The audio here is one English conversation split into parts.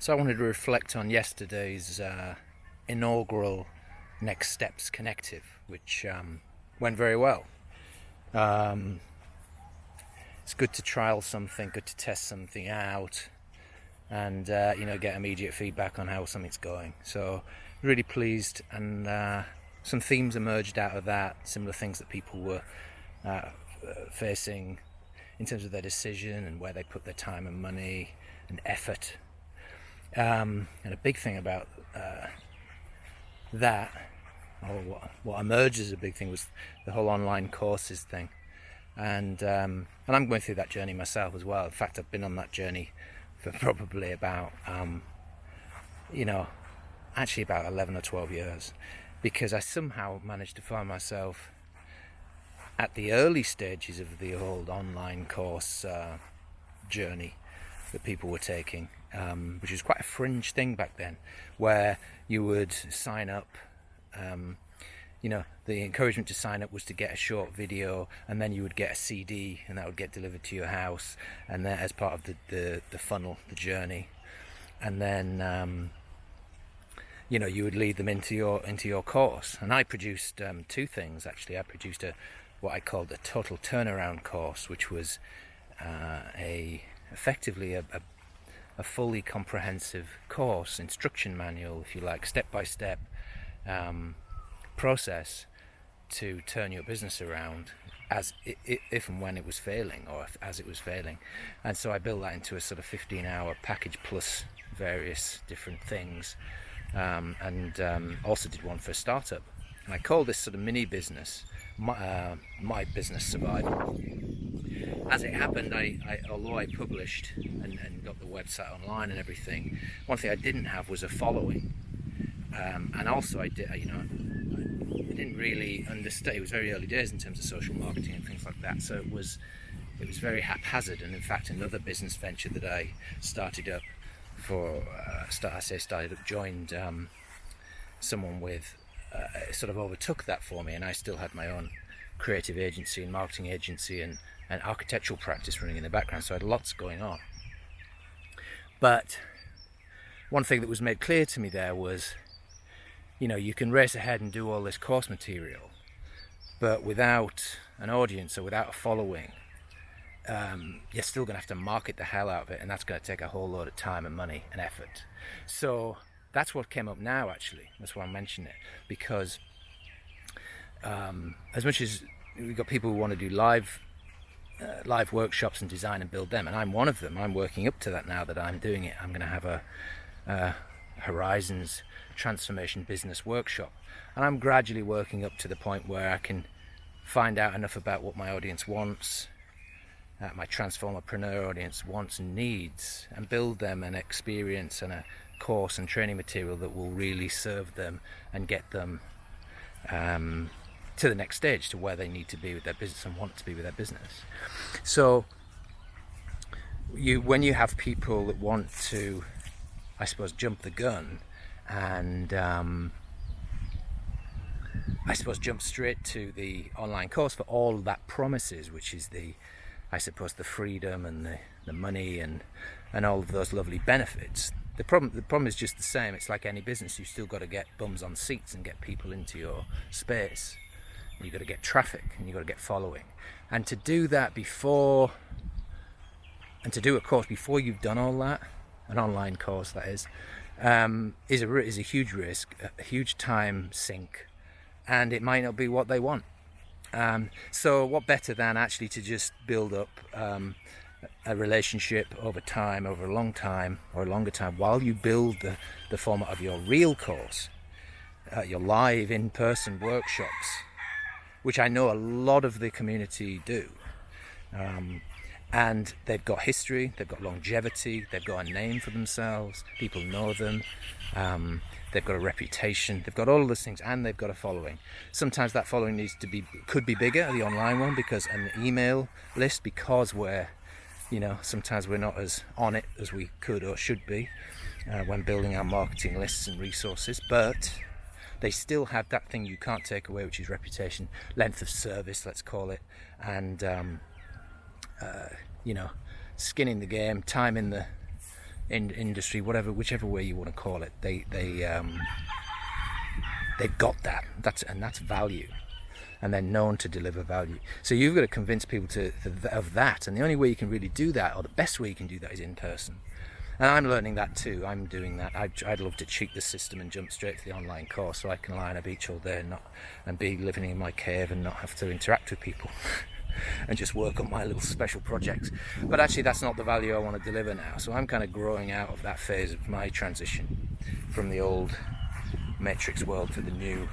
So I wanted to reflect on yesterday's inaugural Next Steps Connective, which went very well. It's good to trial something, good to test something out, and get immediate feedback on how something's going. So really pleased, and some themes emerged out of that, similar things that people were facing in terms of their decision and where they put their time and money and effort. And a big thing about that, or what emerged as a big thing, was the whole online courses thing. And I'm going through that journey myself as well. In fact, I've been on that journey for probably about, actually about 11 or 12 years, because I somehow managed to find myself at the early stages of the old online course journey that people were taking, which was quite a fringe thing back then, where you would sign up. The encouragement to sign up was to get a short video, and then you would get a CD, and that would get delivered to your house, and then as part of the funnel, the journey, and then you would lead them into your course. And I produced two things actually. I produced what I called a total turnaround course, which was effectively a fully comprehensive course, instruction manual, if you like, step-by-step process to turn your business around if and when it was failing, or as it was failing. And so I built that into a sort of 15-hour package plus various different things, and also did one for a startup. And I call this sort of mini business my business survival. As it happened, although I published and got the website online and everything, one thing I didn't have was a following, and also I didn't really understand. It was very early days in terms of social marketing and things like that, so it was very haphazard. And in fact, another business venture that I started up joined someone with sort of overtook that for me, and I still had my own creative agency and marketing agency and architectural practice running in the background, so I had lots going on. But one thing that was made clear to me there was, you can race ahead and do all this course material, but without an audience or without a following, you're still going to have to market the hell out of it, and that's going to take a whole load of time and money and effort. So that's what came up now, actually. That's why I'm mentioning it, because as much as we've got people who want to do live workshops and design and build them, and I'm one of them. I'm working up to that now that I'm doing it. I'm going to have a Horizons Transformation Business workshop, and I'm gradually working up to the point where I can find out enough about what my audience wants, my Transformerpreneur audience wants and needs, and build them an experience and a course and training material that will really serve them and get them to the next stage, to where they need to be with their business and want to be with their business. So when you have people that want to, I suppose, jump the gun and jump straight to the online course for all that promises, which is the freedom and the money and all of those lovely benefits. The problem is just the same. It's like any business. You've still got to get bums on seats and get people into your space. You've got to get traffic, and you've got to get following. And to do that to do a course before you've done all that, an online course that is a huge risk, a huge time sink, and it might not be what they want. So what better than actually to just build up a relationship over time, over a long time or a longer time, while you build the format of your real course, your live in-person workshops, which I know a lot of the community do. And they've got history, they've got longevity, they've got a name for themselves, people know them, they've got a reputation, they've got all of those things, and they've got a following. Sometimes that following could be bigger, the online one, because an email list, because sometimes we're not as on it as we could or should be when building our marketing lists and resources, but they still have that thing you can't take away, which is reputation, length of service, let's call it, and skin in the game, time in industry, whichever way you want to call it, they've got that. That's value, and they're known to deliver value. So you've got to convince people of that, and the only way you can really do that, or the best way you can do that, is in person. And I'm learning that too. I'm doing that. I'd love to cheat the system and jump straight to the online course so I can lie on a beach all day and be living in my cave and not have to interact with people and just work on my little special projects. But actually that's not the value I want to deliver now. So I'm kind of growing out of that phase of my transition from the old matrix world to the new,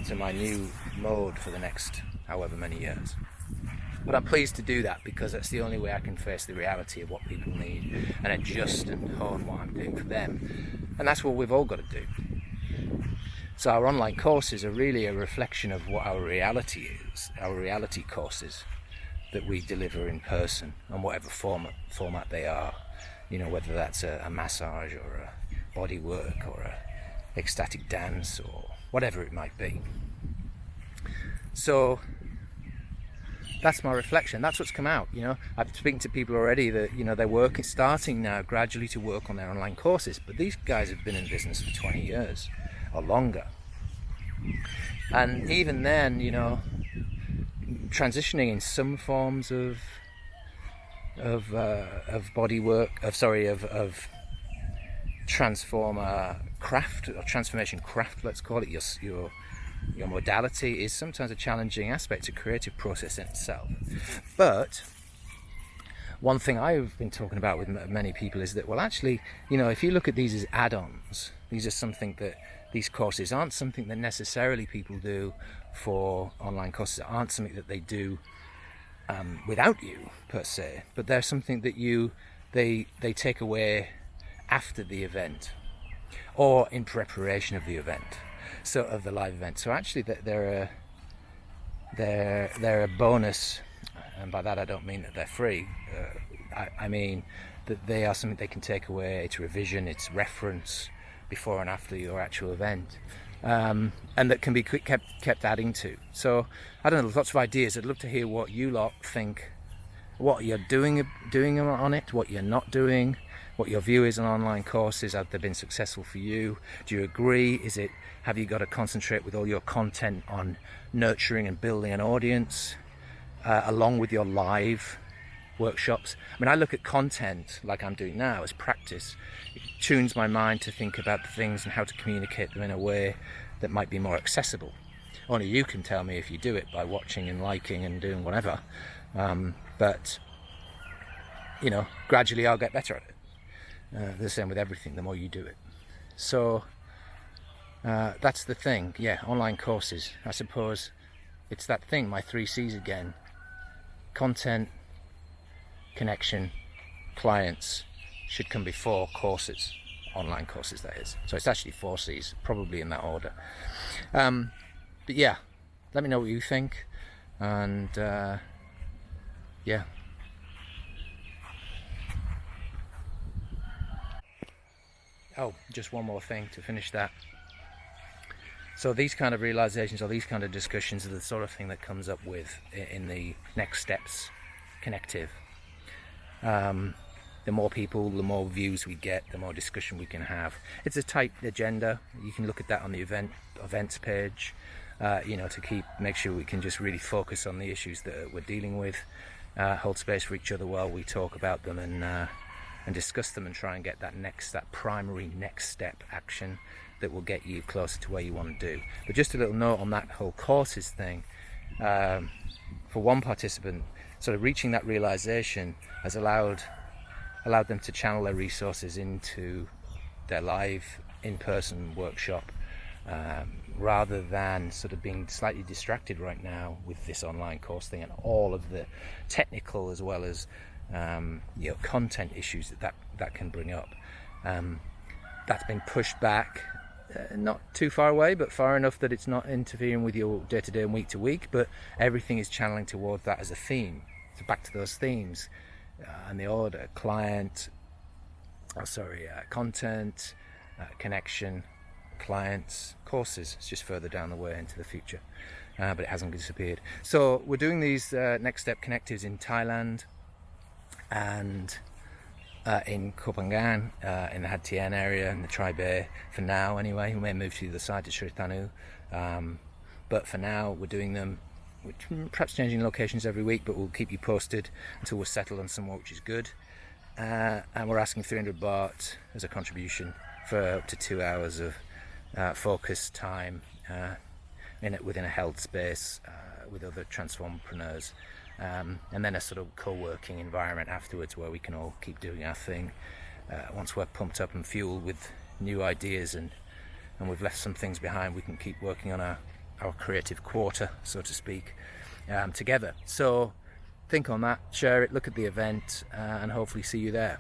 to my new mode for the next however many years. But I'm pleased to do that because that's the only way I can face the reality of what people need and adjust and hone what I'm doing for them. And that's what we've all got to do. So our online courses are really a reflection of what our reality is, our reality courses that we deliver in person on whatever format they are. You know, whether that's a massage or a body work or a ecstatic dance or whatever it might be. So that's my reflection. That's what's come out. You know, I've speaking to people already that, you know, they're starting now gradually to work on their online courses. But these guys have been in business for 20 years or longer. And even then, you know, transitioning in some forms of body work, of transformer craft or transformation craft, let's call it, your modality is sometimes a challenging aspect, a creative process in itself. But one thing I've been talking about with many people is that, well, actually, you know, if you look at these as add-ons, these are something that these courses aren't something that necessarily people do for online courses, aren't something that they do without you per se, but they're something that they take away after the event or in preparation of the event. So of the live event. So actually they're a bonus, and by that I don't mean that they're free. I mean that they are something they can take away. It's revision, it's reference before and after your actual event, and that can be kept adding to. So I don't know, lots of ideas. I'd love to hear what you lot think, what you're doing on it, what you're not doing, what your view is on online courses. Have they been successful for you? Do you agree? Have you got to concentrate with all your content on nurturing and building an audience along with your live workshops? I mean, I look at content like I'm doing now as practice. It tunes my mind to think about the things and how to communicate them in a way that might be more accessible. Only you can tell me if you do it by watching and liking and doing whatever. But, you know, gradually I'll get better at it. The same with everything, the more you do it. So that's the thing. Yeah, online courses. I suppose it's that thing, my 3 C's again. Content, connection, clients should come before courses. Online courses, that is. So it's actually 4 C's, probably in that order. But yeah, let me know what you think. And yeah. Oh, just one more thing to finish that. So these kind of realizations or these kind of discussions are the sort of thing that comes up with in the Next Steps Connective. The more people, the more views we get, the more discussion we can have. It's a tight agenda. You can look at that on the events page, you know, to make sure we can just really focus on the issues that we're dealing with, hold space for each other while we talk about them and discuss them and try and get that primary next step action that will get you closer to where you want to do. But just a little note on that whole courses thing. For one participant, sort of reaching that realization has allowed them to channel their resources into their live in-person workshop, rather than sort of being slightly distracted right now with this online course thing and all of the technical as well as you know, content issues that can bring up. That's been pushed back, not too far away, but far enough that it's not interfering with your day-to-day and week-to-week, but everything is channeling towards that as a theme. So back to those themes and the order: content, connection, clients, courses. It's just further down the way into the future, but it hasn't disappeared. So we're doing these Next Step Connectives in Thailand, and in Kopangan, in the Hatian area, in the Tri-Bay, for now anyway. We may move to the other side to Sritanu, but for now we're doing them, perhaps changing locations every week, but we'll keep you posted until we're settled on somewhere which is good. And we're asking 300 baht as a contribution for up to 2 hours of focused time within a held space with other transformpreneurs. And then a sort of co-working environment afterwards where we can all keep doing our thing. Once we're pumped up and fueled with new ideas and we've left some things behind, we can keep working on our creative quarter, so to speak, together. So think on that, share it, look at the event, and hopefully see you there.